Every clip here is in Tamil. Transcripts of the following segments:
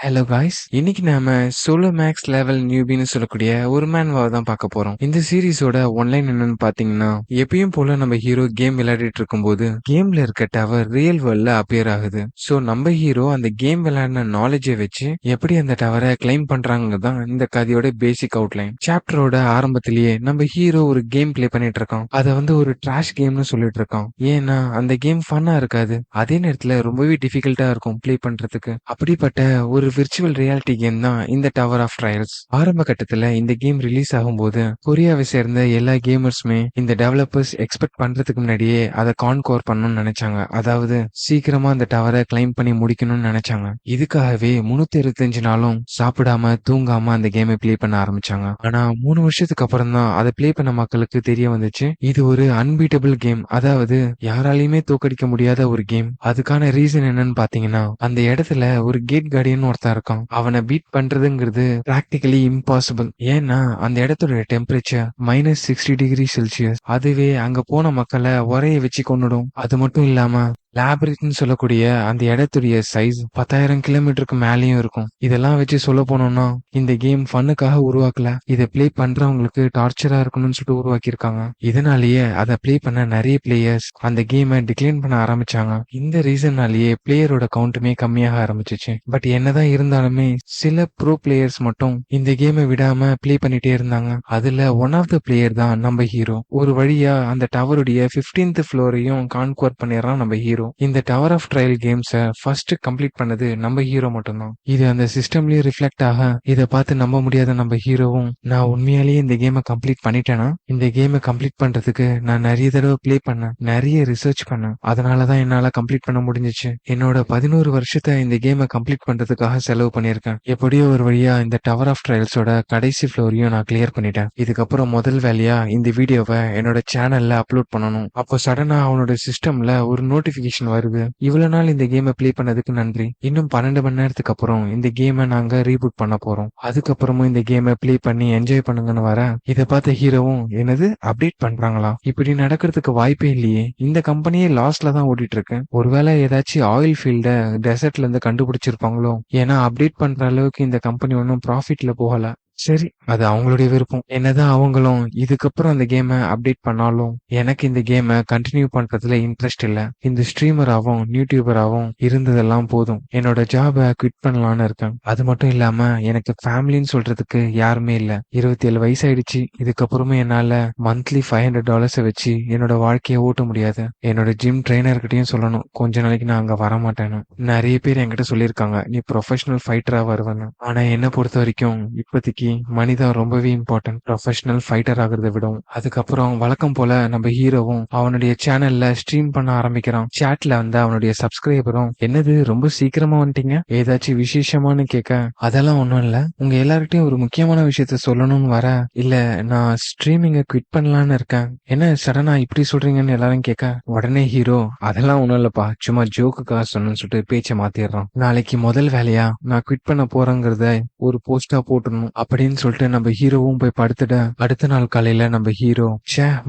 ஹலோ காய்ஸ், இன்னைக்கு நாம சோலோ மேக்ஸ் லெவல் நியூபின்னு சொல்லக்கூடிய ஒரு மேன்வாவை தான் பார்க்க போறோம். இந்த சீரிஸோட ஒன்லைன் என்னன்னு பாத்தீங்கன்னா, எப்பயும் போல நம்ம ஹீரோ கேம் விளையாடிட்டு இருக்கும்போது கேம்ல இருக்க டவர் ரியல் வேர்ல்ட்ல அப்பியர் ஆகுது. சோ நம்ம ஹீரோ அந்த கேம் விளையாடின நாலேஜை வச்சு எப்படி அந்த டவரை கிளைம் பண்றாங்க தான் இந்த கதையோட பேசிக் அவுட்லைன். சாப்டரோட ஆரம்பத்திலேயே நம்ம ஹீரோ ஒரு கேம் பிளே பண்ணிட்டு இருக்கான். அதை ஒரு ட்ராஷ் கேம்னு சொல்லிட்டு இருக்கான். ஏன்னா அந்த கேம் ஃபன்னா இருக்காது, அதே நேரத்துல ரொம்பவே டிஃபிகல்ட்டா இருக்கும் பிளே பண்றதுக்கு. அப்படிப்பட்ட ஒரு விர்ச்சுவல் ரியாலிட்டி கேம் தான் இந்த டவர் ஆஃப் ட்ரையல்ஸ். ஆரம்ப கட்டத்துல இந்த கேம் ரிலீஸ் ஆகும்போது கொரியாவை சேர்ந்த எல்லா கேமர்ஸுமே இந்த டெவலப்பர்ஸ் எக்ஸ்பெக்ட் பண்றதுக்கு முன்னாடியே அதை கான்கோர் பண்ணணும்னு நினைச்சாங்க. அதாவது சீக்கிரமா அந்த டவரை கிளைம் பண்ணி முடிக்கணும்னு நினைச்சாங்க. இதுக்காகவே 365 நாளும் சாப்பிடாம தூங்காம அந்த கேமை பிளே பண்ண ஆரம்பிச்சாங்க. ஆனா 3 வருஷத்துக்கு அப்புறம் தான் அதை பிளே பண்ண மக்களுக்கு தெரிய வந்துச்சு, இது ஒரு அன்பீட்டபிள் கேம், அதாவது யாராலையுமே தோக்கடிக்க முடியாத ஒரு கேம். அதுக்கான ரீசன் என்னன்னு பாத்தீங்கன்னா, அந்த இடத்துல ஒரு கேட் கார்டியன் ஒருத்தன் இருக்கான். அவனை பீட் பண்றதுங்கிறது பிராக்டிகலி இம்பாசிபிள். ஏன்னா அந்த இடத்தோட டெம்பரேச்சர் -60°C. அதுவே அங்க போன மக்களை உரைய வச்சு கொன்னுடும். அது மட்டும் இல்லாம லேபரேட்னு சொல்லக்கூடிய அந்த இடத்துடைய சைஸ் 10,000 கிலோமீட்டருக்கு மேலேயும் இருக்கும். இதெல்லாம் வச்சு சொல்ல போனோம்னா இந்த கேம் ஃபன்னுக்காக உருவாக்கல, இதை பிளே பண்றவங்களுக்கு டார்ச்சரா இருக்கணும்னு சொல்லிட்டு உருவாக்கியிருக்காங்க. இதனாலேயே அதை பிளே பண்ண நிறைய பிளேயர்ஸ் அந்த கேமை டிக்ளைன் பண்ண ஆரம்பிச்சாங்க. இந்த ரீசன்னாலேயே பிளேயரோட கவுண்ட்டுமே கம்மியாக ஆரம்பிச்சிச்சு. பட் என்னதான் இருந்தாலுமே சில ப்ரோ பிளேயர்ஸ் மட்டும் இந்த கேமை விடாம பிளே பண்ணிட்டே இருந்தாங்க. அதுல ஒன் ஆஃப் த பிளேயர் தான் நம்ம ஹீரோ. ஒரு வழியா அந்த டவருடைய 15th ஃப்ளோரையும் கான்குவர் பண்ணிடுறான் நம்ம ஹீரோ. இந்த டவர் ஆஃப் ட்ரையல் கேம்ஸை ஃபர்ஸ்ட் கம்ப்ளீட் பண்ணது நம்ம ஹீரோ மட்டும்தான். இது அந்த சிஸ்டம்லயே ரிஃப்ளெக்ட் ஆக இதை பார்த்து நம்ப முடியாத நம்ம ஹீரோவும், நான் உண்மையாலேயே இந்த கேமை கம்ப்ளீட் பண்ணிட்டேனா, இந்த கேமை கம்ப்ளீட் பண்றதுக்கு நான் நிறைய தடவை பிளே பண்ணேன், நிறைய ரிசர்ச் பண்ணேன், அதனாலதான் என்னால கம்ப்ளீட் பண்ண முடிஞ்சிச்சு. என்னோட 11 வருஷத்தை இந்த கேமை கம்ப்ளீட் பண்றதுக்காக செலவு பண்ணியிருக்கேன். எப்படியோ ஒரு வழியா இந்த டவர் ஆஃப் ட்ரையல்ஸோட கடைசி ஃப்ளோரையும் நான் கிளியர் பண்ணிட்டேன். இதுக்கப்புறம் முதல் வேலையா இந்த வீடியோவை என்னோட சேனல்ல அப்லோட் பண்ணணும். அப்போ சடனா அவனோட சிஸ்டம்ல ஒரு நோட்டிபிகேஷன் வருது, இவ்வளவு நாள் இந்த கேமை பிளே பண்ணதுக்கு நன்றி, இன்னும் 12 மணி நேரத்துக்கு அப்புறம் இந்த கேமை நாங்க ரீபூட் பண்ண போறோம், அதுக்கப்புறமும் இந்த கேமை பிளே பண்ணி என்ஜாய் பண்ணுங்கன்னு வர இதை பார்த்த ஹீரோவும், என்னது அப்டேட் பண்றாங்களா, இப்படி நடக்கிறதுக்கு வாய்ப்பே இல்லையே, இந்த கம்பெனியே லாஸ்ட்ல தான் ஓடிட்டு இருக்கு, ஒருவேளை ஏதாச்சும் ஆயில் ஃபீல்ட டெசர்ட்ல இருந்து கண்டுபிடிச்சிருப்பாங்களோ, ஏன்னா அப்டேட் பண்ற அளவுக்கு இந்த கம்பெனி ஒன்னும் ப்ராஃபிட்ல போகல. சரி, அது அவங்களுடைய விருப்பம். என்னதான் அவங்களும் இதுக்கப்புறம் அந்த கேமை அப்டேட் பண்ணாலும் எனக்கு இந்த கேமை கண்டினியூ பண்றதுல இன்ட்ரெஸ்ட் இல்ல. இந்த ஸ்ட்ரீமராகவும் யூடியூபராகவும் இருந்ததெல்லாம் போதும், என்னோட ஜாபை குவிட் பண்ணலான்னு இருக்கேன். அது மட்டும் இல்லாம எனக்கு ஃபேமிலின்னு சொல்றதுக்கு யாருமே இல்ல. 27 வயசாயிடுச்சு. இதுக்கப்புறமே என்னால மந்த்லி $500 வச்சு என்னோட வாழ்க்கையை ஓட்ட முடியாது. என்னோட ஜிம் ட்ரெயினர்கிட்டயும் சொல்லணும், கொஞ்ச நாளைக்கு நான் அங்க வரமாட்டேன்னு. நிறைய பேர் என்கிட்ட சொல்லியிருக்காங்க, நீ ப்ரொஃபஷனல் ஃபைட்டரா வருவேன்னு. ஆனா என்ன பொறுத்த வரைக்கும் இப்போதைக்கு மணி தான் ரொம்பவே இம்பார்ட்டன்ட், ப்ரொஃபஷனல் ஃபைட்டர் ஆகிறத விடும். அதுக்கப்புறம் வழக்கம் போல நம்ம ஹீரோவும் அவனுடைய சேனல்ல ஸ்ட்ரீம் பண்ண ஆரம்பிக்கிறான். சாட்ல அவனுடைய சப்ஸ்கிரைபரும், என்னது ரொம்ப சீக்கிரமா வந்துட்டீங்க, ஏதாச்சும் விசேஷமானு கேட்க, அதெல்லாம் ஒண்ணும் இல்ல, உங்க எல்லார்கிட்டையும் ஒரு முக்கியமான விஷயத்த சொல்லணும்னு வர, இல்ல நான் ஸ்ட்ரீமிங்க குவிட் பண்ணலான்னு இருக்கேன், என்ன சடனா இப்படி சொல்றீங்கன்னு எல்லாரும் கேட்க, உடனே ஹீரோ, அதெல்லாம் ஒண்ணும் இல்லப்பா, சும்மா ஜோக்குக்காக சொன்னு சொல்லிட்டு பேச்சை மாத்திடுறான். நாளைக்கு முதல் வேலையா நான் குவிட் பண்ண போறேங்கிறத ஒரு போஸ்டா போட்டுடணும் அப்படின்னு சொல்லிட்டு நம்ம ஹீரோவும் போய் படுத்துட, அடுத்த நாள் காலையில நம்ம ஹீரோ,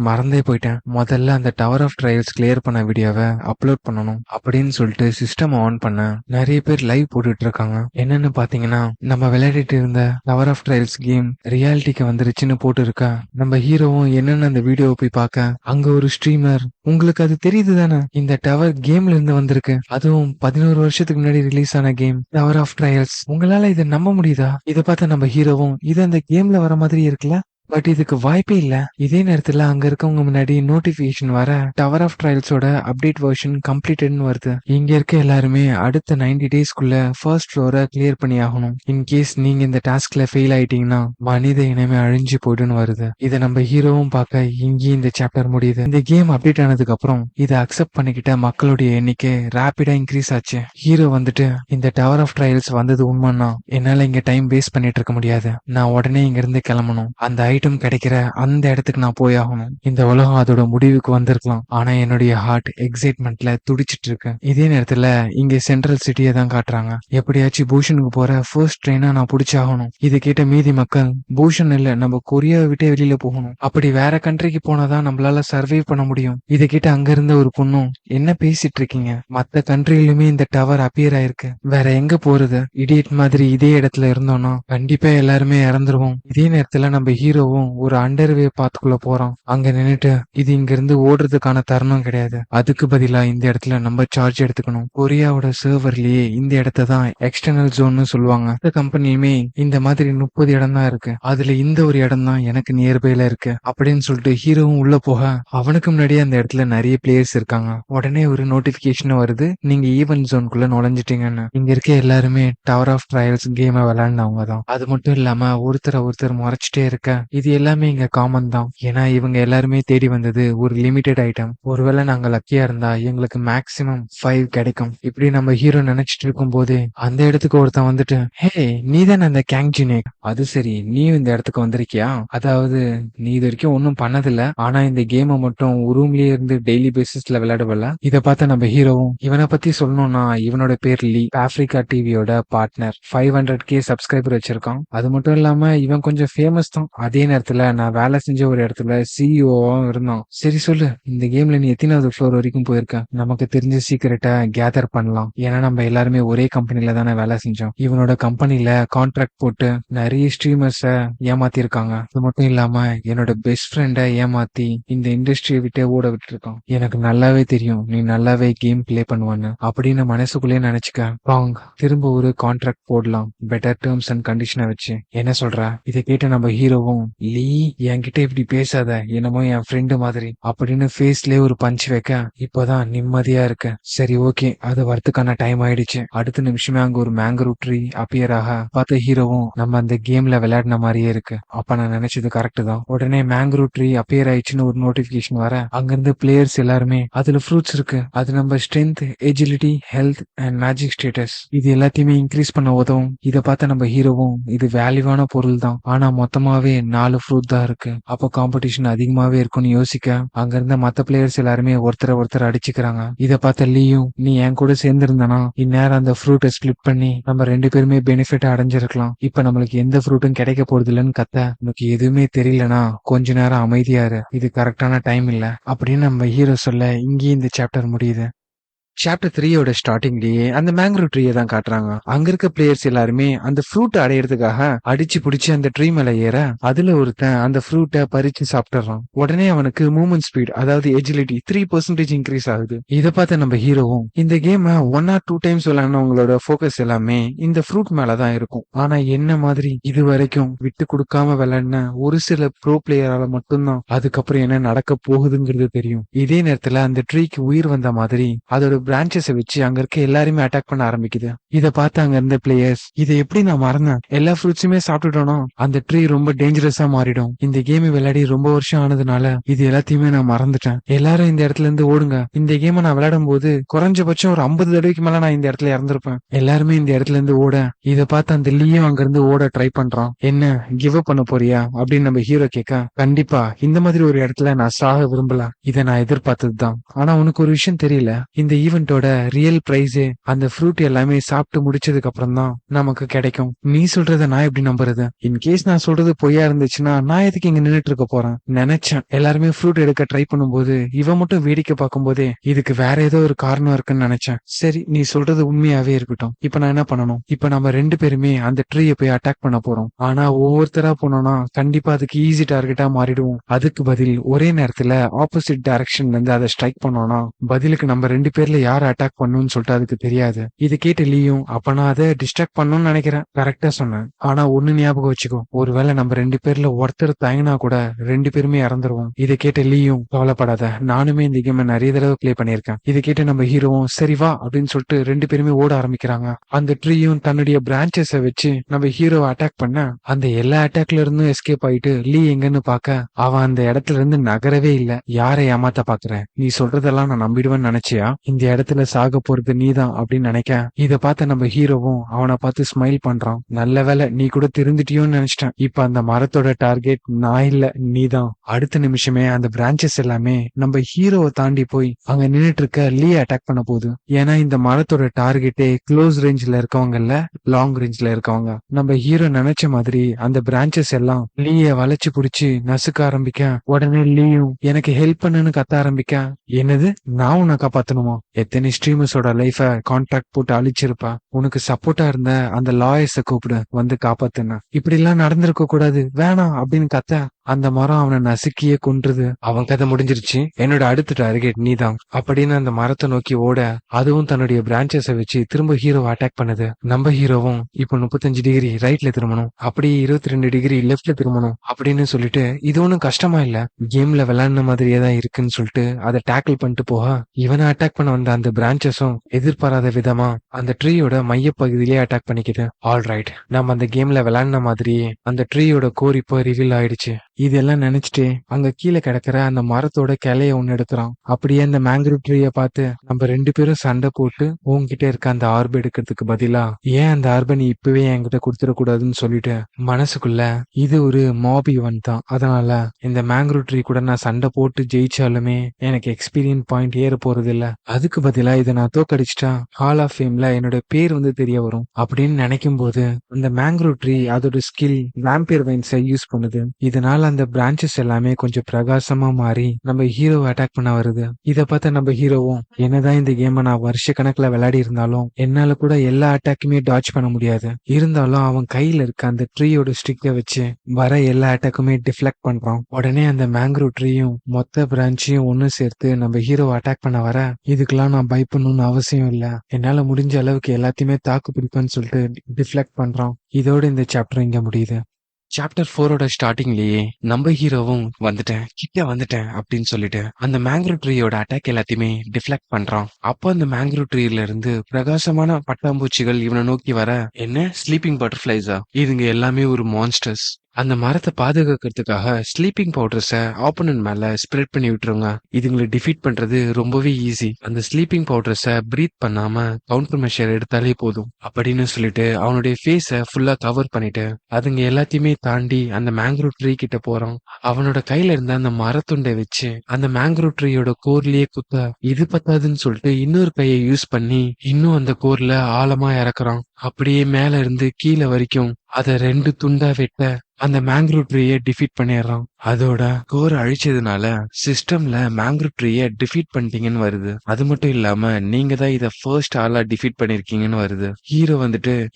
மறந்தே போயிட்டேன், முதல்ல அந்த டவர் ஆஃப் ட்ரையல்ஸ் கிளியர் பண்ண வீடியோவை அப்லோட் பண்ணணும் அப்படின்னு சொல்லிட்டு சிஸ்டம் ஆன் பண்ண நிறைய பேர் லைவ் போட்டுட்டு இருக்காங்க. என்னன்னு பாத்தீங்கன்னா, நம்ம விளையாடிட்டு இருந்த டவர் ஆஃப் ட்ரையல்ஸ் கேம் ரியாலிட்டிக்கு வந்துருச்சுன்னு போட்டு இருக்கா. நம்ம ஹீரோவும் என்னன்னு அந்த வீடியோவை போய் பார்க்க, அங்க ஒரு ஸ்ட்ரீமர், உங்களுக்கு அது தெரியுது தானே, இந்த டவர் கேம்ல இருந்து வந்திருக்கு, அதுவும் 11 வருஷத்துக்கு முன்னாடி ரிலீஸ் ஆன கேம் டவர் ஆஃப் ட்ரையல்ஸ், உங்களால இதை நம்ப முடியுதா? இதை பார்த்த நம்ம ஹீரோவும், இது அந்த கேம்ல வர மாதிரி இருக்குல்ல, பட் இதுக்கு வாய்ப்பே இல்ல. இதே நேரத்துல அங்க இருக்கவங்க முன்னாடி நோட்டிபிகேஷன் வர டவர் ஆஃப் ட்ரையல்ஸோட அப்டேட் வெர்ஷன் கம்ப்ளீட்டட்னு வருது. இங்க இருக்க எல்லாருமே அடுத்த 90 டேஸ்க்குள்ள ஃபர்ஸ்ட் ஃப்ளோரை கிளியர் பண்ணி ஆகணும். இன்கேஸ் நீங்க இந்த டாஸ்க்ல ஃபெயில் ஆயிட்டீங்கன்னா மனித இனமே அழிஞ்சு போயிடுன்னு வருது. இதை நம்ம ஹீரோவும் பார்க்க இங்கேயும் இந்த சாப்டர் முடியுது. இந்த கேம் அப்டேட் ஆனதுக்கு அப்புறம் இதை அக்செப்ட் பண்ணிக்கிட்ட மக்களுடைய எண்ணிக்கை ரேபிடா இன்க்ரீஸ் ஆச்சு. ஹீரோ இந்த டவர் ஆஃப் ட்ரையல்ஸ் வந்தது உண்மைன்னா என்னால இங்க டைம் வேஸ்ட் பண்ணிட்டு இருக்க முடியாது, நான் உடனே இங்க இருந்து கிளம்பணும். அந்த ஐட்டம் கிடைக்கிற அந்த இடத்துக்கு நான் போய் ஆகணும். இந்த உலகம் அதோட முடிவுக்கு வந்திருக்கலாம். ஆனா என்னுடைய ஹார்ட் எக்ஸைட்மெண்ட்ல துடிச்சிட்டு இருக்கு. இதே நேரத்துல இங்க சென்ட்ரல் சிட்டியை தான் காட்டுறாங்க. எப்படியாச்சும் பூஷனுக்கு போற ஃபர்ஸ்ட் ட்ரெயினா நான் புடிச்சாகணும். இது கேட்ட மீதி மக்கள், பூஷன் இல்ல, நம்ம கொரியாவை விட்டே வெளியில போகணும். அப்படி வேற கண்ட்ரிக்கு போனாதான் நம்மளால சர்வை பண்ண முடியும். இதை கேட்ட அங்க இருந்த ஒரு பொண்ணும், என்ன பேசிட்டு இருக்கீங்க? மத்த கண்ட்ரிலுமே இந்த டவர் அப்பியர் ஆயிருக்கு. வேற எங்க போறது? இடியட் மாதிரி இதே இடத்துல இருந்தோம்னா கண்டிப்பா எல்லாருமே இறந்துருவோம். இதே நேரத்துல நம்ம ஹீரோவும் ஒரு அண்டர்வே பாத்துக்குள்ள போறோம். அங்க நின்னுட்டு, இது இங்க இருந்து ஓடுறதுக்கான தருணம் கிடையாது. அதுக்கு பதிலா இந்த இடத்துல நம்ம சார்ஜ் எடுத்துக்கணும். கொரியாவோட சர்வர்லயே இந்த இடத்த தான் எக்ஸ்டர்னல் ஜோன்னு சொல்லுவாங்க. இந்த கம்பெனியுமே இந்த மாதிரி 30 இடம் தான் இருக்கு. அதுல இந்த ஒரு இடம் தான் எனக்கு நியர்பைல இருக்கு அப்படின்னு சொல்லிட்டு ஹீரோவும் உள்ள போக, அவனுக்கு முன்னாடியே அந்த இடத்துல நிறைய பிளேயர்ஸ் இருக்காங்க. உடனே ஒரு நோட்டிபிகேஷன் வருது, நீங்க ஈவென்ட் ஜோனுக்குள்ள நுழைஞ்சிட்டீங்கன்னு. இங்க இருக்க எல்லாருமே டவர் ஆஃப் ட்ரையல்ஸ் கேமை விளையாடினவங்க தான். அது மட்டும் இல்லாம ஒருத்தர் முறைச்சிட்டே இருக்க, இது எல்லாமே இங்க காமன் தான். ஏன்னா இவங்க எல்லாருமே தேடி வந்தது ஒரு லிமிடெட் ஐட்டம். ஒருவேளை நாங்க லக்கியா இருந்தா எங்களுக்கு மேக்சிமம் 5 கிடைக்கும். இப்படி நம்ம ஹீரோ நினைச்சிட்டு இருக்கும் போதே அந்த இடத்துக்கு ஒருத்தன் வந்துட்டு, ஹே நீ தானே அந்த கேங்ஜினே? அது சரி, நீ இந்த இடத்துக்கு வந்திருக்கியா? அதாவது நீ இது வரைக்கும் ஒன்னும் பண்ணதில்ல, ஆனா இந்த கேமை மட்டும் ரூம்லயே இருந்து டெய்லி பேசிஸ்ல விளையாடுவல. இத பார்த்த நம்ம ஹீரோவும், இவனை பத்தி சொல்லணும்னா இவனோட பேர் லீ, ஆப்பிரிக்கா டிவியோட பார்ட்னர். 500K சப்ஸ்கிரைபர் வச்சிருக்கான். அது மட்டும் இல்லாம இவன் கொஞ்சம் ஃபேமஸ் தான். அதே நேரத்துல நான் வேலை செஞ்ச ஒரு இடத்துல சிஇஓவும் இருந்தான். சரி சொல்லு, இந்த கேம்ல நீ எத்தனாவது ஃப்ளோர் வரைக்கும் போயிருக்க? நமக்கு தெரிஞ்ச சீக்கிரட்டை கேதர் பண்ணலாம். ஏன்னா நம்ம எல்லாருமே ஒரே கம்பெனில தானே வேலை செஞ்சோம். இவனோட கம்பெனில கான்ட்ராக்ட் போட்டு நிறைய ஸ்ட்ரீமர்ஸ ஏமாத்தி இருக்காங்க. அது மட்டும் இல்லாம என்னோட பெஸ்ட் ஃப்ரெண்டை ஏமாத்தி இந்த இண்டஸ்ட்ரியை விட்டே ஓட விட்டு இருக்கான். எனக்கு நல்லாவே தெரியும் நீ நல்லாவே கேம் பிளே பண்ணுவான்னு அப்படின்னு மனசுக்குள்ளே நினைச்சுக்க. வாங்க திரும்ப ஒரு கான்ட்ராக்ட் போடலாம், பெட்டர் டேர்ம்ஸ் அண்ட் கண்டிஷனை வச்சு. என்ன சொல்ற? இதை கேட்ட நம்ம ஹீரோவும், லீ என்கிட்ட இப்படி பேசாத, என்னமோ என் ஃப்ரெண்டு மாதிரி அப்படின்னு ஃபேஸ்லயே ஒரு பஞ்ச் வைக்க, இப்போதான் நிம்மதியா இருக்கு. சரி ஓகே, அது வரத்துக்கான டைம் ஆயிடுச்சு. அடுத்த நிமிஷமே அங்க ஒரு மேங்கரூ ட்ரீ அப்பியர் ஆக பார்த்த ஹீரோவும், நம்ம அந்த கேம்ல விளையாடின மாதிரியே இருக்கு. அப்ப நான் நினைச்சது கரெக்ட் தான். உடனே மேங்கரூ ட்ரீ அப்பியர் ஆயிடுச்சுன்னு ஒரு நோட்டிபிகேஷன் வர, அங்கிருந்து பிளேயர்ஸ் எல்லாருமே அதுல ஃப்ரூட்ஸ் இருக்கு, அது நம்ம strength, agility, health and magic status இது எல்லாத்தையுமே இன்க்ரீஸ் பண்ண உதவும். இதை பார்த்த நம்ம ஹீரோவும், இது வேல்யூவான பொருள் தான், ஆனா மொத்தமாவே 4 ஃப்ரூட் தான் இருக்கு. அப்போ காம்படிஷன் அதிகமாவே இருக்கும்னு யோசிக்க, அங்க இருந்த மத்த பிளேயர்ஸ் எல்லாருமே ஒருத்தர் அடிச்சுக்கிறாங்க. இதை பார்த்த லீயும், நீ என் கூட சேர்ந்திருந்தனா இந்நேரம் அந்த ஃப்ரூட்டை ஸ்பிளிட் பண்ணி நம்ம 2 பேருமே பெனிஃபிட் அடைஞ்சிருக்கலாம். இப்ப நம்மளுக்கு எந்த ஃப்ரூட்டும் கிடைக்க போறது இல்லைன்னு கத்த, உனக்கு எதுவுமே தெரியலனா கொஞ்ச நேரம் அமைதியாரு, இது கரெக்டான டைம் இல்ல அப்படின்னு நம்ம ஹீரோ சொல்ல, இங்கேயும் இந்த சாப்டர் முடியுது. சாப்டர் 3யோட ஸ்டார்டிங்லயே அந்த மேங்க்ரூ ட்ரீயை தான் காட்டுறாங்க. அங்க இருக்க பிளேயர்ஸ் எல்லாருமே அந்த ஃப்ரூட் அடையறதுக்காக அடிச்சு பிடிச்சி அந்த ட்ரீ மேல ஏற, அதுல ஒருத்தன் அந்த ஃப்ரூட்டை பறிச்சு சாப்பிட்டுறான். உடனே அவனுக்கு மூவ்மெண்ட் ஸ்பீட், அதாவது எஜிலிட்டி 3% இன்க்ரீஸ் ஆகுது. இதை பார்த்த நம்ம ஹீரோவும், இந்த கேமை 1 or 2 டைம்ஸ் விளையாடுனவங்களோட ஃபோக்கஸ் எல்லாமே இந்த ஃப்ரூட் மேலதான் இருக்கும். ஆனா என்ன மாதிரி இது வரைக்கும் விட்டு கொடுக்காம விளையாடின ஒரு சில ப்ரோ பிளேயரால மட்டும்தான் அதுக்கப்புறம் என்ன நடக்க போகுதுங்கிறது தெரியும். இதே நேரத்துல அந்த ட்ரீக்கு உயிர் வந்த மாதிரி அதோட பிரான்ச்சஸை வச்சு அங்க இருக்க எல்லாருமே அட்டாக் பண்ண ஆரம்பிக்குது. இதை பார்த்து அங்க இருந்த பிளேயர்ஸ், இதை எப்படி நான் மறந்தேன், எல்லா ஃப்ரூட்ஸுமே சாப்பிட்டுட்டோம்னா அந்த ட்ரீ ரொம்ப டேஞ்சரஸா மாறிடும். இந்த கேம் விளையாடி ரொம்ப வருஷம் ஆனதுனால இது எல்லாத்தையுமே நான் மறந்துட்டேன். எல்லாரும் இந்த இடத்துல இருந்து ஓடுங்க. இந்த கேமை நான் விளையாடும் போது குறைஞ்சபட்சம் ஒரு 50 தடவைக்கு மேல நான் இந்த இடத்துல இறந்திருப்பேன். எல்லாருமே இந்த இடத்துல இருந்து ஓட, இதை பார்த்து அந்த லீயும் அங்க இருந்து ஓட ட்ரை பண்றான். என்ன கிவ் அப் பண்ண போறியா அப்படின்னு நம்ம ஹீரோ கேட்க, கண்டிப்பா இந்த மாதிரி ஒரு இடத்துல நான் சாக விரும்பல, இதை நான் எதிர்பார்த்ததுதான். ஆனா உனக்கு ஒரு விஷயம் தெரியல, இந்த ஈவெண்டோட ரியல் பிரைஸே அந்த ஃப்ரூட் எல்லாமே சாப்பிட்டு முடிச்சதுக்கு அப்புறம் தான் நமக்கு கிடைக்கும். நீ சொல்றத நான் எப்படி நம்புறது? இன்கேஸ் நான் சொல்றது பொய்யா இருந்துச்சுன்னா நான் எதுக்கு இங்க நின்னுட்டு இருக்க போறேன்? நினைச்சேன் எல்லாருமே ஃப்ரூட் எடுக்க ட்ரை பண்ணும்போது இவன் மட்டும் வேடிக்கை பார்க்கும் போதே இதுக்கு வேற ஏதோ ஒரு காரணம் இருக்குன்னு நினைச்சேன். சரி நீ சொல்றது உண்மையாவே இருக்கட்டும். இப்ப நான் என்ன பண்ணணும்? இப்ப நம்ம 2 பேருமே அந்த ட்ரீயை போய் அட்டாக் பண்ண போறோம். ஆனா ஒவ்வொருத்தரா போனோம்னா கண்டிப்பா அதுக்கு ஈஸி டார்கெட்டா மாறிடுவோம். அதுக்கு பதில் ஒரே நேரத்துல ஆப்போசிட் டைரக்ஷன்ல இருந்து அதை ஸ்ட்ரைக் பண்ணோம்னா பதிலுக்கு நம்ம 2 பேர்ல யார் அட்டாக் பண்ணுன்னு சொல்லிட்டு அதுக்கு தெரியாது. இது கேட்டு லீயும், அப்ப நான் அதை டிஸ்ட்ராக்ட் பண்ணணும்னு நினைக்கிறேன். கரெக்டா சொன்னேன். ஆனா ஒண்ணு ஞாபகம் வச்சுக்கோ, ஒருவேளை நம்ம 2 பேர்ல ஒருத்தர் தயங்கினா கூட 2 பேருமே இறந்துருவோம். இதை கேட்ட லீயும், கவலைப்படாத, நானுமே இந்த கேம் நிறைய தடவை பிளே பண்ணிருக்கேன். இதை கேட்டு நம்ம ஹீரோவும் சரி வா அப்படின்னு சொல்லிட்டு 2 பேருமே ஓட ஆரம்பிக்கிறாங்க. அந்த ட்ரீயும் தன்னுடைய பிரான்ச்சஸை வச்சு நம்ம ஹீரோவை அட்டாக் பண்ண, அந்த எல்லா அட்டாக்ல இருந்தும் எஸ்கேப் ஆயிட்டு லீ எங்கன்னு பாக்க அவன் அந்த இடத்துல இருந்து நகரவே இல்ல. யாரை ஏமாத்த பாக்குறேன்? நீ சொல்றதெல்லாம் நான் நம்பிடுவேன்னு நினைச்சியா? இந்த இடத்துல சாக போறது நீதான் அப்படின்னு நினைக்க, இத பார்த்த நம்ம ஹீரோவும் அவனை பார்த்து ஸ்மைல் பண்றான். நல்ல வேளை நீ கூட திருந்துட்டியோன்னு நினைச்சிட்டேன். இப்ப அந்த மரத்தோட டார்கெட் நான் இல்ல, நீதான். அடுத்த நிமிஷமே அந்த பிரான்ச்சஸ் எல்லாமே நம்ம ஹீரோவை தாண்டி போய் அங்க நின்னுட்டு இருக்க லீ அட்டாக் பண்ண போகுது. ஏன்னா இந்த மரத்தோட டார்கெட்டே க்ளோஸ் ரேஞ்ச்ல இருக்கவங்கல்ல, லாங் ரேஞ்ச்ல இருக்கவங்க. நம்ம ஹீரோ நினைச்ச மாதிரி அந்த பிரான்ச்சஸ் எல்லாம் லீய வளைச்சு புடிச்சு நசுக்க ஆரம்பிக்க, உடனே லீயும் எனக்கு ஹெல்ப் பண்ணுன்னு கத்த ஆரம்பிக்க, என்னது நான் உன்னை காப்பாத்தணுமா? எத்தனை ஸ்ட்ரீமர்ஸோட லைஃப கான்ட்ராக்ட் போட்டு அழிச்சிருப்பா, உனக்கு சப்போர்ட்டா இருந்த அந்த லாயர்ஸ கூப்பிடு வந்து காப்பாத்துன, இப்படி எல்லாம் நடந்திருக்க கூடாது, வேணாம் அப்படின்னு கத்த அந்த மரம் அவனை நசுக்கியே கொன்றுது. அவன் கதை முடிஞ்சிருச்சு, என்னோட அடுத்த டார்கெட் நீதான் அப்படின்னு அந்த மரத்தை நோக்கி ஓட, அதுவும் தன்னுடைய பிரான்ச்சஸை வச்சு திரும்ப ஹீரோவை அட்டாக் பண்ணுது. நம்ம ஹீரோவும் இப்போ 35 டிகிரி ரைட்ல திரும்பணும், அப்படியே 22 டிகிரி லெஃப்ட்ல திரும்பணும் அப்படின்னு சொல்லிட்டு, இது ஒன்றும் கஷ்டமா இல்ல, கேம்ல விளையாடின மாதிரியே தான் இருக்குன்னு சொல்லிட்டு அதை டேக்கிள் பண்ணிட்டு போக, இவனை அட்டாக் பண்ண வந்த அந்த பிரான்ச்சஸும் எதிர்பாராத விதமா அந்த ட்ரீயோட மையப்பகுதியிலே அட்டாக் பண்ணிக்குது. ஆல் ரைட், நம்ம அந்த கேம்ல விளையாடின மாதிரியே அந்த ட்ரீயோட கோர் இப்போ ரிவீல் ஆயிடுச்சு. இதெல்லாம் நினைச்சிட்டு அங்க கீழே கிடக்குற அந்த மரத்தோட கிளைய ஒண்ணு எடுக்கிறான். அப்படியே அந்த மேங்க்ரூவ் ட்ரீய பார்த்து, நம்ம 2 பேரும் சண்டை போட்டு உன்கிட்ட இருக்க அந்த ஆர்ப எடுக்கிறதுக்கு பதிலா ஏன் அந்த ஆர்ப நீ இப்பவே என்கிட்ட கொடுத்துடக்கூடாதுன்னு சொல்லிட்டு மனசுக்குள்ள, இது ஒரு மாப் ஈவென்ட் தான், அதனால இந்த மேங்க்ரூவ் ட்ரீ கூட நான் சண்டை போட்டு ஜெயிச்சாலுமே எனக்கு எக்ஸ்பீரியன்ஸ் பாயிண்ட் ஏற போறது இல்ல, அதுக்கு பதிலா இதை நான் தோக்கடிச்சிட்டா ஹால் ஆஃப் ஃபேம்ல என்னோட பேர் வந்து தெரிய வரும் அப்படின்னு நினைக்கும் போது, அந்த மேங்க்ரூவ் ட்ரீ அதோட ஸ்கில் வேம்பியர் வைன்ஸை யூஸ் பண்ணுது. இதனால அந்த பிரான்ச்சஸ் எல்லாமே கொஞ்சம் பிரகாசமா மாறி நம்ம ஹீரோவை அட்டாக் பண்ண வருது. இத பார்த்த நம்ம ஹீரோவும், என்னதான் இந்த கேமை நான் வருஷ கணக்குல விளையாடி இருந்தாலும் என்னால கூட எல்லா அட்டாக்குமே டாச் பண்ண முடியாது, இருந்தாலும் அவன் கையில இருக்க அந்த ட்ரீயோட ஸ்டிக்கை வச்சு வர எல்லா அட்டாக்குமே டிஃப்ளெக்ட் பண்றான். உடனே அந்த மேங்க்ரூவ் ட்ரீயும் மொத்த பிரான்ச்சையும் ஒன்னு சேர்த்து நம்ம ஹீரோவை அட்டாக் பண்ண வர, இதுக்கெல்லாம் நான் பயப்படணும்னு அவசியம் இல்ல, என்னால முடிஞ்ச அளவுக்கு எல்லாத்தையுமே தாக்கு பிடிப்பேன்னு சொல்லிட்டு டிஃப்ளெக்ட் பண்றான். இதோட இந்த சாப்டர் இங்க முடியுது. சாப்டர் 4ஓட ஸ்டார்டிங்லயே நம்ம ஹீரோவும் கிட்ட வந்துட்டேன் அப்படின்னு சொல்லிட்டு அந்த மேங்க்ரூவ் ட்ரீயோட அட்டாக் எல்லாத்தையுமே டிஃப்ளெக்ட் பண்றான். அப்போ அந்த மேங்க்ரூவ் ட்ரீல இருந்து பிரகாசமான பட்டாம்பூச்சிகள் இவனை நோக்கி வர, என்ன ஸ்லீப்பிங் பட்டர்ஃபிளைஸா, இதுங்க எல்லாமே ஒரு மான்ஸ்டர்ஸ். அந்த மரத்தை பாதுகாக்கிறதுக்காக ஸ்லீப்பிங் பவுடர்ஸை ஆப்போனன்ட் மேல ஸ்ப்ரெட் பண்ணி விட்டுருங்க, இதுங்களை டிஃபீட் பண்றது ரொம்பவே ஈஸி, அந்த ஸ்லீப்பிங் பவுடர்ஸை பிரீத் பண்ணாம கவுண்டர் மெஷர் எடுத்தாலே போதும் அப்படின்னு சொல்லிட்டு அவனுடைய ஃபேஸை ஃபுல்லா கவர் பண்ணிட்டு அதுங்க எல்லாத்தையுமே தாண்டி அந்த மேங்க்ரூவ் ட்ரீ கிட்ட போறான். அவனோட கையில இருந்த அந்த மரத்துண்டை வச்சு அந்த மேங்க்ரூவ் ட்ரீயோட கோர்லயே குத்த, இது பத்தாதுன்னு சொல்லிட்டு இன்னொரு கையை யூஸ் பண்ணி இன்னும் அந்த கோர்ல ஆழமா இறக்குறான். அப்படியே மேல இருந்து கீழே வரைக்கும் அதை 2 துண்டா வெட்ட அந்த மேங்க்ரூவ் ட்ரீயை டிஃபீட் பண்ணிடுறான். அதோட கோர் அழிச்சதுனால சிஸ்டம்ல மேங்க்ரூவ் ட்ரீயை டிஃபீட் பண்ணிட்டீங்கன்னு வருது. அது மட்டும் இல்லாம நீங்க தான் இதை ஃபர்ஸ்ட் ஆளா டிஃபீட் பண்ணிருக்கீங்கன்னு வருது. ஹீரோ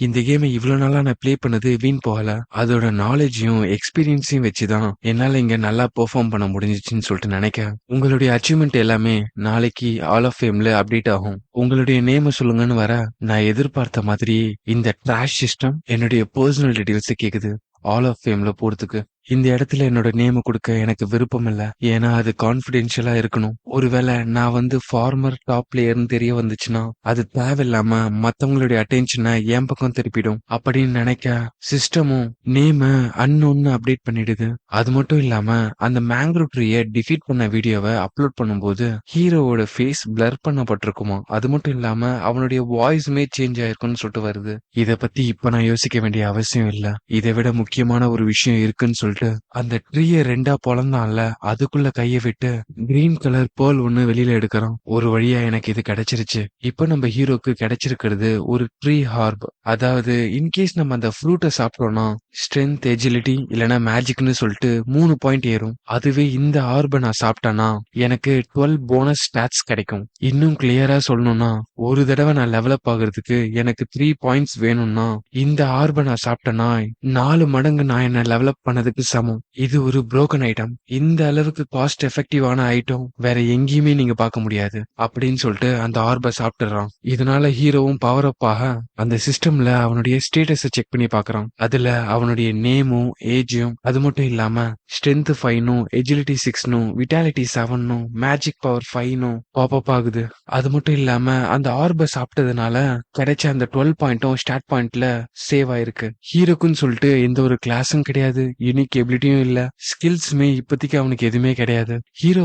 இந்த கேமை இவ்வளவு நாளா நான் பிளே பண்ணது வீண் போகல, அதோட நாலேஜையும் எக்ஸ்பீரியன்ஸையும் வச்சுதான் என்னால இங்க நல்லா பெர்ஃபார்ம் பண்ண முடிஞ்சிச்சுன்னு சொல்லிட்டு நினைக்க, உங்களுடைய அச்சீவ்மெண்ட் எல்லாமே நாளைக்கு ஆல் ஆஃப் ஃபேம்ல அப்டேட் ஆகும், உங்களுடைய நேம சொல்லுங்கன்னு வர, நான் எதிர்பார்த்த மாதிரி இந்த ட்ராஷ் சிஸ்டம் என்னுடைய பர்சனல் டீடைல்ஸ் கேக்குது. ஆல் ஆஃப் ஃபேம்ல போறதுக்கு இந்த இடத்துல என்னோட நேம கொடுக்க எனக்கு விருப்பம் இல்ல, ஏன்னா அது கான்பிடென்ஷியலா இருக்கணும். ஒருவேளை நான் ஃபார்மர் டாப் பிளேயர்னு தெரிய வந்துச்சுன்னா அது தேவையில்லாம மத்தவங்களுடைய அட்டென்ஷனை என் பக்கம் திருப்பிடும் அப்படின்னு நினைக்க, சிஸ்டமும் நேம அன்னொன்னு அப்டேட் பண்ணிடுது. அது மட்டும் இல்லாம அந்த மேங்க்ரூவ் ட்ரீயை டிஃபீட் பண்ண வீடியோவை அப்லோட் பண்ணும்போது ஹீரோவோட ஃபேஸ் பிளர் பண்ணப்பட்டிருக்குமா, அது மட்டும் இல்லாம அவனுடைய வாய்ஸுமே சேஞ்ச் ஆயிருக்குன்னு சொல்லிட்டு வருது. இத பத்தி இப்ப நான் யோசிக்க வேண்டிய அவசியம் இல்ல, இதை விட முக்கியமான ஒரு விஷயம் இருக்குன்னு சொல்லிட்டு அந்த ட்ரீய 2ஆ பொளந்தான்ல, அதுக்குள்ள கைய விட்டு கிரீன் கலர் பேர்ல் ஒண்ணு வெளியில எடுக்கிறான். ஒரு வழியா எனக்கு இது கிடைச்சிருச்சு. இப்ப நம்ம ஹீரோக்கு கிடைச்சிருக்கிறது ஒரு ட்ரீ ஹார்ப், அதாவது இன்கேஸ் நம்ம அந்த ஃப்ரூட்டை சாப்பிட்டோம்னா ஸ்ட்ரென்த், எஜிலிட்டி இல்லைன்னா மேஜிக்னு சொல்லிட்டு 3 பாயிண்ட் ஏறும். அதுவே இந்த ஹார்பை நான் சாப்பிட்டேன்னா எனக்கு 12 போனஸ் ஸ்டாட்ஸ் கிடைக்கும். இன்னும் கிளியரா சொல்லணும்னா, ஒரு தடவை நான் டெவலப் ஆகுறதுக்கு எனக்கு 3 பாயிண்ட்ஸ் வேணும்னா இந்த ஹார்பை நான் சாப்பிட்டேன்னா 4 மடங்கு நான் என்ன டெவலப் பண்ணதுக்கு சமம். இது ஒரு புரோக்கன் ஐட்டம், இந்த அளவுக்கு காஸ்ட் எஃபெக்டிவான ஐட்டம் வேற எங்கேயுமே நீங்க பார்க்க முடியாது அப்படின்னு சொல்லிட்டு அந்த ஆர்பை சாப்பிட்டுறான். இதனால ஹீரோவும் பவர் அப் ஆக அந்த சிஸ்டம்ல அவனுடைய ஸ்டேட்டஸை செக் பண்ணி பாக்குறான். அதுல அவனுடைய நேமும் ஏஜும், அது மட்டும் இல்லாம ஸ்ட்ரென்த் 5னும் எஜிலிட்டி 6னும் விட்டாலிட்டி 7னும் மேஜிக் பவர் 5னும் பாப்அப் ஆகுது. அது மட்டும் இல்லாம அந்த ஆர்பை சாப்பிட்டதுனால கிடைச்ச அந்த 12 பாயிண்ட்டும் ஸ்டார்ட் பாயிண்ட்ல சேவ் ஆயிருக்கு. ஹீரோக்குன்னு சொல்லிட்டு எந்த ஒரு கிளாஸும் கிடையாது, யூனிக் எபிலிட்டியும் இல்ல, ஸ்கில்ஸுமே இப்போதைக்கு அவனுக்கு எதுவுமே கிடையாது. ஹீரோ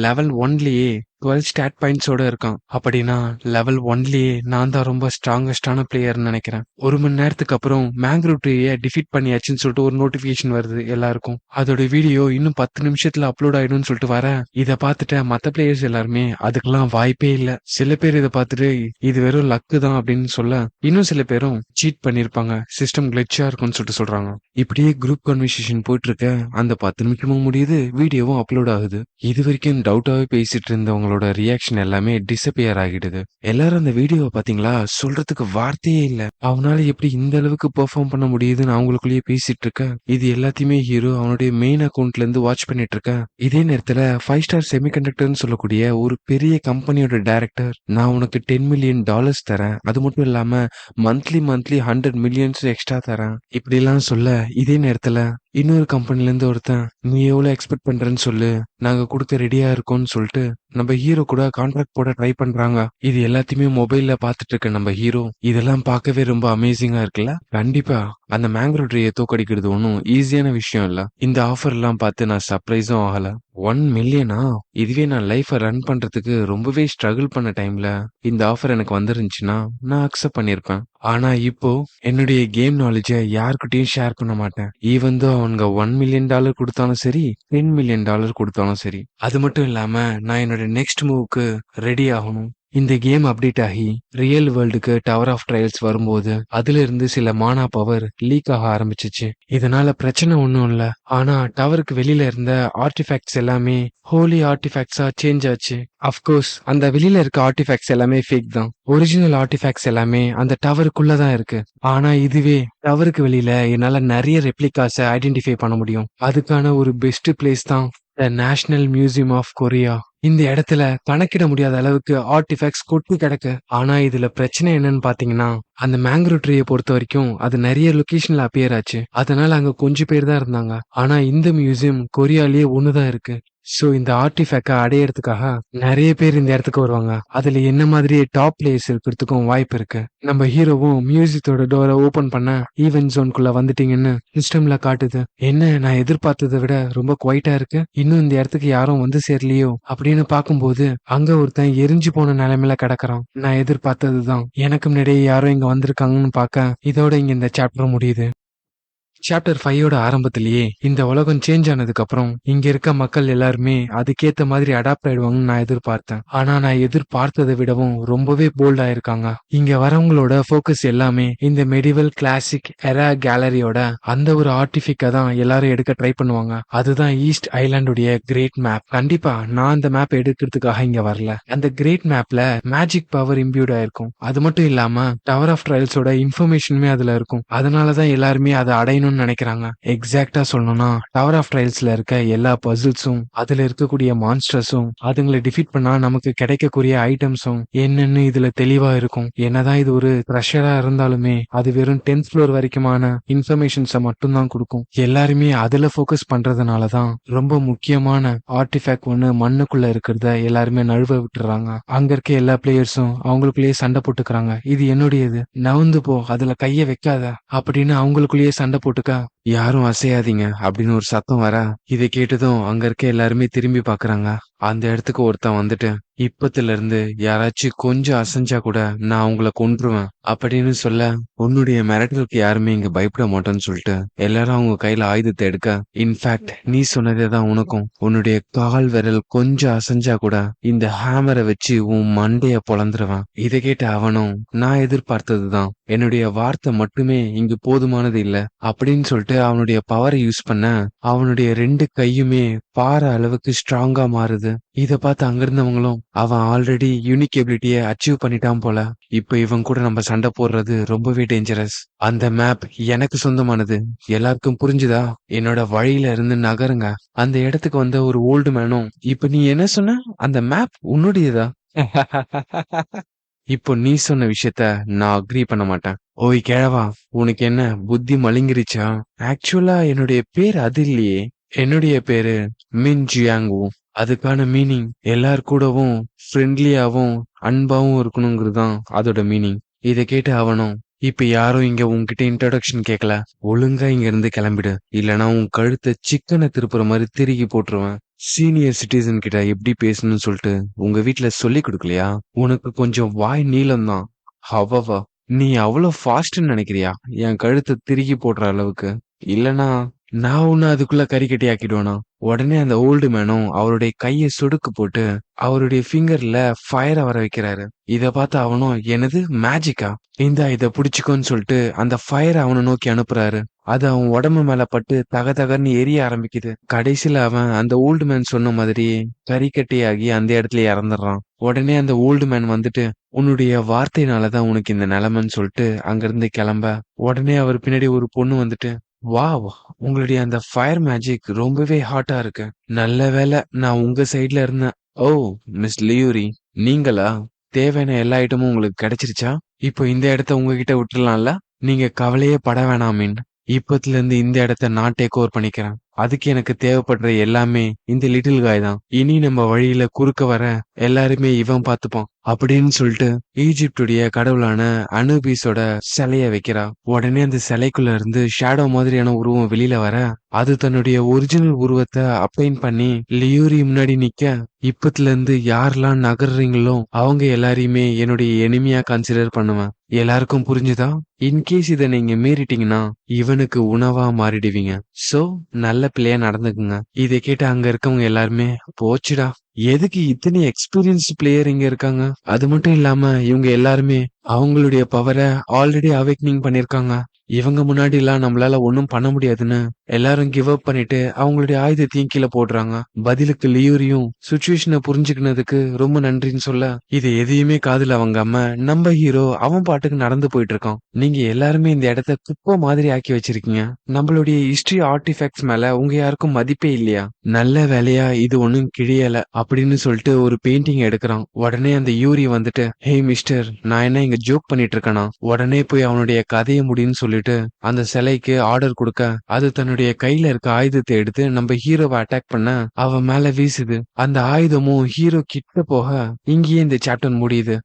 லெவல் 1லயே 12 ஸ்டாட் பாயிண்ட்ஸோட இருக்கான். அப்படின்னா லெவல் 1லயே நான் தான் ரொம்ப ஸ்ட்ராங்கஸ்டான பிளேயர்னு நினைக்கிறேன். 1 மணி நேரத்துக்கு அப்புறம் மேங்க்ரூவ் ட்ரீயை டிஃபீட் பண்ணியாச்சுன்னு சொல்லிட்டு ஒரு நோட்டிபிகேஷன் வருது எல்லாருக்கும். அதோட வீடியோ இன்னும் 10 நிமிஷத்துல அப்லோட் ஆயிடும்னு சொல்லிட்டு வர இத பார்த்துட்டு மத்த பிளேயர்ஸ் எல்லாருமே அதுக்கெல்லாம் வாய்ப்பே இல்ல. சில பேர் இதை பார்த்துட்டு இது வெறும் லக்கு தான் அப்படின்னு சொல்ல, இன்னும் சில பேரும் சீட் பண்ணிருப்பாங்க, சிஸ்டம் கிளிச்சா இருக்கும்னு சொல்லிட்டு சொல்றாங்க. இப்படியே குரூப் கன்வர்சேஷன் போயிட்டு இருக்க அந்த 10 நிமிஷமும் முடியுது, வீடியோவும் அப்லோட் ஆகுது. இது வரைக்கும் டவுட்டாவே பேசிட்டு இருந்தவங்களோட ரியாக்ஷன் எல்லாமே டிசப்பியர் ஆகிடுது. எல்லாரும் அந்த வீடியோவை பாத்தீங்களா, சொல்றதுக்கு வார்த்தையே இல்ல. அவனால எப்படி இந்த அளவுக்கு பெர்ஃபார்ம் பண்ண முடியுதுன்னு அவங்களுக்குள்ளேயே பேசிட்டு இருக்க. இது எல்லாத்தையுமே ஹீரோ அவனுடைய மெயின் அக்கௌண்ட்ல இருந்து வாட்ச் பண்ணிட்டு இருக்க. இதே நேரத்துல 5 ஸ்டார் செமிகண்டக்டர்னு சொல்லக்கூடிய ஒரு பெரிய கம்பெனியோட டைரக்டர், நான் உனக்கு $10 மில்லியன் தரேன், அது மட்டும் இல்லாம மந்த்லி 100 மில்லியன்ஸ் எக்ஸ்ட்ரா தரேன், இப்படி எல்லாம் சொல்ல, இதே நேரத்துல இன்னொரு கம்பெனில இருந்து ஒருத்தன், நீ எவ்வளவு எக்ஸ்பெக்ட் பண்றேன்னு சொல்லு, நாங்க கொடுக்க ரெடியா இருக்கோம்னு சொல்லிட்டு நம்ம ஹீரோ கூட கான்ட்ராக்ட் போட ட்ரை பண்றாங்க. இது எல்லாத்தையுமே மொபைல்ல பாத்துட்டு இருக்க நம்ம ஹீரோ, இதெல்லாம் பார்க்கவே ரொம்ப அமேசிங்கா இருக்குல்ல. கண்டிப்பா அந்த மேங்க்ரூவ் ட்ரீயை தோக்கடிக்கிறது ஒன்றும் ஈஸியான விஷயம் இல்ல. இந்த ஆஃபர் எல்லாம் பார்த்து நான் சர்ப்ரைஸும் ஆகல. 1 மில்லியனா? இதுவே நான் லைஃபை ரன் பண்றதுக்கு ரொம்பவே ஸ்ட்ரகிள் பண்ண டைம்ல இந்த ஆஃபர் எனக்கு வந்துருந்துச்சுன்னா நான் அக்செப்ட் பண்ணிருப்பேன். ஆனா இப்போ என்னுடைய கேம் நாலேஜை யாருக்கிட்டையும் ஷேர் பண்ண மாட்டேன். ஈவன் தோ அவங்க $1 மில்லியன் கொடுத்தாலும் சரி, $10 மில்லியன் கொடுத்தாலும் சரி. அது மட்டும் இல்லாம நான் என்னோட நெக்ஸ்ட் மூவுக்கு ரெடி ஆகணும். இந்த கேம் அப்டேட் ஆகி ரியல் வேர்ல்டுக்கு டவர் ஆஃப் ட்ரையல்ஸ் வரும்போது அதுல இருந்து சில மானா பவர் லீக் ஆக ஆரம்பிச்சிச்சு. இதனால பிரச்சனை ஒன்றும் இல்ல. ஆனா டவருக்கு வெளியில இருந்த ஆர்டிஃபேக்ட்ஸ் எல்லாமே ஹோலி ஆர்டிஃபேக்ட்ஸா சேஞ்ச் ஆச்சு. அஃப்கோர்ஸ் அந்த வெளியில இருக்க ஆர்டிஃபேக்ட்ஸ் எல்லாமே ஃபேக் தான். ஒரிஜினல் ஆர்டிஃபேக்ட்ஸ் எல்லாமே அந்த டவருக்குள்ளதான் இருக்கு. ஆனா இதுவே டவருக்கு வெளியில என்னால நிறைய ரெப்ளிகாஸை ஐடென்டிஃபை பண்ண முடியும். அதுக்கான ஒரு பெஸ்ட் பிளேஸ் தான் the national museum of Korea. இந்த இடத்துல கணக்கிட முடியாத அளவுக்கு ஆர்டிஃபேக்ட்ஸ் கொட்டி கிடக்கு. ஆனா இதுல பிரச்சனை என்னன்னு பாத்தீங்கன்னா, அந்த மேங்க்ரூவ் ட்ரீயை பொறுத்த வரைக்கும் அது நிறைய லொகேஷன்ல அப்பியர் ஆச்சு. அதனால அங்க கொஞ்சம் பேர் தான் இருந்தாங்க. ஆனா இந்த மியூசியம் கொரியாலேயே ஒண்ணுதான் இருக்கு. சோ இந்த ஆர்டிஃபேக்ட அடையறதுக்காக நிறைய பேர் இந்த இடத்துக்கு வருவாங்க. அதுல என்ன மாதிரியே டாப் பிளேயர்ஸ் இருக்கிறதுக்கும் வாய்ப்பு இருக்கு. நம்ம ஹீரோவும் மியூசியத்தோட டோரை ஓபன் பண்ண ஈவென்ட் ஜோனுக்குள்ள வந்துட்டீங்கன்னு சிஸ்டம்ல காட்டுது. என்ன, நான் எதிர்பார்த்ததை விட ரொம்ப குவைட்டா இருக்கு, இன்னும் இந்த இடத்துக்கு யாரும் வந்து சேரலையோ அப்படின்னு பார்க்கும்போது அங்க ஒருத்தன் எரிஞ்சு போன நிலைமையில கிடக்குறான். நான் எதிர்பார்த்ததுதான், எனக்கு முன்னாடியே யாரும் இங்க வந்திருக்காங்கன்னு பார்க்க இதோட இங்க இந்த சாப்டர் முடியுது. சாப்டர் 5ஓட ஆரம்பத்திலேயே இந்த உலகம் சேஞ்ச் ஆனதுக்கு அப்புறம் இங்க இருக்க மக்கள் எல்லாருமே அதுக்கேத்த மாதிரி அடாப்ட் ஆயிடுவாங்கன்னு நான் எதிர்பார்த்தேன். ஆனா நான் எதிர்பார்த்ததை விடவும் ரொம்பவே போல்டா இருக்காங்க. இங்க வரவங்களோட போக்கஸ் எல்லாமே இந்த மெடிவல் கிளாசிக் எரா கேலரியோட அந்த ஒரு ஆர்டிஃபிக்க தான் எல்லாரும் எடுக்க ட்ரை பண்ணுவாங்க. அதுதான் ஈஸ்ட் ஐலாண்டுடைய கிரேட் மேப். கண்டிப்பா நான் அந்த மேப் எடுக்கிறதுக்காக இங்க வரல. அந்த கிரேட் மேப்ல மேஜிக் பவர் இம்பியூட் ஆயிருக்கும். அது மட்டும் இல்லாம டவர் ஆஃப் ட்ரையல்ஸோட இன்ஃபர்மேஷனுமே அதுல இருக்கும். அதனாலதான் எல்லாருமே அதை அடையணும் நினைக்கிறாங்க. எக்ஸாக்டா சொல்லணும்னா டவர் ஆஃப் ட்ரையல்ஸ்ல இருக்க எல்லா பசில்ஸும், அதுல இருக்கக்கூடிய மான்ஸ்டர்ஸும், அதுங்களை டிஃபீட் பண்ணா நமக்கு கிடைக்கக்கூடிய ஐட்டம்ஸும் என்னன்னு இதுல தெளிவா இருக்கும். என்னதான் இது ஒரு ட்ரெஷரா இருந்தாலுமே அது வெறும் 10th ஃப்ளோர் வரைக்குமான இன்ஃபர்மேஷன்ஸை மட்டும்தான் கொடுக்கும். எல்லாருமே அதுல போக்கஸ் பண்றதுனாலதான் ரொம்ப முக்கியமான ஆர்டிஃபேக்ட் ஒண்ணு மண்ணுக்குள்ள இருக்கிறத எல்லாருமே நழுவ விட்டுறாங்க. அங்க இருக்க எல்லா பிளேயர்ஸும் அவங்களுக்குள்ளேயே சண்டை போட்டுக்கிறாங்க. இது என்னுடையது, நவுந்து போ, அதுல கைய வைக்காத அப்படின்னு அவங்களுக்குள்ளேயே சண்டை போட்டுக்க, யாரும் அசையாதீங்க அப்படின்னு ஒரு சத்தம் வர, இதை கேட்டதும் அங்க இருக்க எல்லாருமே திரும்பி பாக்குறாங்க. அந்த இடத்துக்கு ஒருத்தன் வந்துட்டு, இப்பத்துல இருந்து யாராச்சும் கொஞ்சம் அசைஞ்சா கூட நான் உங்களை கொன்றுவேன் அப்படின்னு சொல்ல, உன்னுடைய மிரட்டலுக்கு யாருமே இங்க பயப்பட மாட்டோம்னு சொல்லிட்டு எல்லாரும் அவங்க கையில ஆயுதத்தை எடுக்க, இன்ஃபேக்ட் நீ சொன்னதேதான் உனக்கும், உன்னுடைய கால் விரல் கொஞ்சம் அசைஞ்சா கூட இந்த ஹேமரை வச்சு உன் மண்டைய பொழந்துருவேன். இதை கேட்ட அவனும், நான் எதிர்பார்த்ததுதான், என்னுடைய வார்த்தை மட்டுமே இங்கு போதுமானது இல்ல அப்படின்னு சொல்லிட்டு அவனுடைய பவரை யூஸ் பண்ண அவனுடைய 2 கையுமே பாறை அளவுக்கு ஸ்ட்ராங்கா மாறுது. இத பார்த்து அங்கிருந்தவங்களும், அவன் ஆல்ரெடி யூனிக் எபிலிட்டியை அச்சீவ் பண்ணிட்டான் போல, இப்ப இவன் கூட நம்ம சண்டை போடுறது ரொம்பவே டேஞ்சரஸ். அந்த மேப் எனக்கு சொந்தமானது, எல்லாருக்கும் புரிஞ்சுதா? என்னோட வழியில இருந்து நகருங்க. அந்த இடத்துக்கு வந்த ஒரு ஓல்டு மேனும், இப்ப நீ என்ன சொன்ன, அந்த மேப் உன்னுடையதா? இப்போ நீ சொன்ன விஷயத்த நான் அக்ரி பண்ண மாட்டேன். ஓய் கிழவா, உனக்கு என்ன புத்தி மழுங்கிருச்சா? ஆக்சுவலா என்னுடைய பேர் அது இல்லையே, என்னுடைய பேரு மின் ஜியாங்கு. அதுக்கான மீனிங் எல்லார் கூடவும் ஃப்ரெண்ட்லியாவும் அன்பாவும் இருக்கணுங்கிறதுதான் அதோட மீனிங். இதை கேட்டு அவனும், இப்ப யாரும் இங்க உன்கிட்ட இன்ட்ரோடக்ஷன் கேட்கல, ஒழுங்கா இங்க இருந்து கிளம்பிடு, இல்லனா உன் கழுத்தை சிக்கனை திருப்புற மாதிரி திருகி போட்டுருவேன். சீனியர் சிட்டிசன் கிட்ட எப்படி பேசணும்னு சொல்லிட்டு உங்க வீட்ல சொல்லி கொடுக்கலையா? உனக்கு கொஞ்சம் வாய் நீளம்தான். ஹவவா, நீ அவ்வளவு ஃபாஸ்ட்னு நினைக்கிறியா என் கழுத்தை திருகி போடுற அளவுக்கு? இல்லனா நான் ஒண்ணு அதுக்குள்ள கறிக்கட்டி ஆக்கிடுவேனா? உடனே அந்த ஓல்டு மேனும் அவருடைய கையை சொடுக்கு போட்டு அவருடைய ஃபிங்கர்ல ஃபயர வர வைக்கிறாரு. இத பார்த்து அவனும், என்னது மேஜிக்கா, இந்தா இத புடிச்சுக்கோன்னு சொல்லிட்டு அந்த ஃபயரை அவனை நோக்கி அனுப்புறாரு. அது அவன் உடம்பு மேல பட்டு தக தகன்னு எரிய ஆரம்பிக்குது. கடைசியில அவன் அந்த ஓல்டு மேன் சொன்ன மாதிரி கறிக்கட்டியாகி அந்த இடத்துல இறந்துடுறான். உடனே அந்த ஓல்டு மேன் வந்துட்டு, உன்னுடைய வார்த்தையினாலதான் உனக்கு இந்த நிலைமைன்னு சொல்லிட்டு அங்கிருந்து கிளம்ப, உடனே அவர் பின்னாடி ஒரு பொண்ணு வந்துட்டு, வாவ், உங்களுடைய அந்த ஃபயர் மேஜிக் ரொம்பவே ஹாட்டா இருக்கு. நல்ல வேளை நான் உங்க சைடுல இருந்தேன். ஓ, மிஸ் லியூரி, நீங்களா? தேவையான எல்லா ஐட்டமும் உங்களுக்கு கிடைச்சிருச்சா? இப்போ இந்த இடத்த உங்ககிட்ட விட்டுறலாம்ல? நீங்க கவலையே பட வேணாம் மீன். இப்பத்துல இருந்து இந்த இடத்த நான் டேக் ஓவர் பண்ணிக்கிறேன். அதுக்கு எனக்கு தேவைப்படுற எல்லாமே இந்த லிட்டில் காய் தான். இனி நம்ம வழியில குறுக்க வர எல்லாருமே இவன் பார்த்துப்பான் அப்படின்னு சொல்லிட்டு ஈஜிப்டுடைய கடவுளான அனுபீஸோட சிலைய வைக்கிறா. உடனே அந்த சிலைக்குள்ள இருந்து ஷேடோ மாதிரியான உருவம் வெளியில வர, அது தன்னுடைய ஒரிஜினல் உருவத்தை அப்ளைன் பண்ணி லியூரி முன்னாடி நிக்க, இப்பத்துல இருந்து யாரெல்லாம் நகர்றீங்களோ அவங்க எல்லாரையுமே என்னுடைய எனிமியா கன்சிடர் பண்ணுவேன். எல்லாருக்கும் புரிஞ்சுதா? இன்கேஸ் இதை நீங்க மீறிட்டீங்கன்னா இவனுக்கு உணவா மாறிடுவீங்க. சோ நல்ல பிள்ளையா நடந்துக்குங்க. இதை கேட்டு அங்க இருக்கவங்க எல்லாருமே, போச்சுடா, எதுக்கு இத்தனை எக்ஸ்பீரியன்ஸ் பிளேயர் இங்க இருக்காங்க? அது மட்டும் இல்லாம இவங்க எல்லாருமே அவங்களுடைய பவரை ஆல்ரெடி அவேக்னிங் பண்ணிருக்காங்க. இவங்க முன்னாடி எல்லாம் நம்மளால ஒன்னும் பண்ண முடியாதுன்னு எல்லாரும் கிவ் அப் பண்ணிட்டு அவங்களுடைய ஆயுதத்தையும் கீழே போடுறாங்க. பதிலுக்கு லியூரியும் சுச்சுவேஷனை புரிஞ்சுக்கினதுக்கு ரொம்ப நன்றின்னு சொல்ல, இது எதையுமே காதுல வாங்காம நம்ம ஹீரோ அவன் பாட்டுக்கு நடந்து போயிட்டு இருக்கான். நீங்க எல்லாருமே இந்த இடத்த குப்பை மாதிரி ஆக்கி வச்சிருக்கீங்க. நம்மளுடைய ஹிஸ்டரி ஆர்டிஃபேக்ட்ஸ் மேல உங்க யாருக்கும் மதிப்பே இல்லையா? நல்ல வேலையா இது ஒண்ணும் கிழியல அப்படின்னு சொல்லிட்டு ஒரு பெயிண்டிங் எடுக்கிறான். உடனே அந்த யூரி வந்துட்டு, ஹே மிஸ்டர், நான் என்ன இங்க ஜோக் பண்ணிட்டு இருக்கேனா? உடனே போய் அவனுடைய கதையை முடின்னு சொல்லிட்டு அந்த சிலைக்கு ஆர்டர் கொடுக்க, அது தன்னுடைய கையில இருக்க ஆயுதத்தை எடுத்து நம்ம ஹீரோவை அட்டாக் பண்ண அவன் மேல வீசுது. அந்த ஆயுதமும் ஹீரோ கிட்ட போக இங்கேயே இந்த சாப்டர் முடியுது.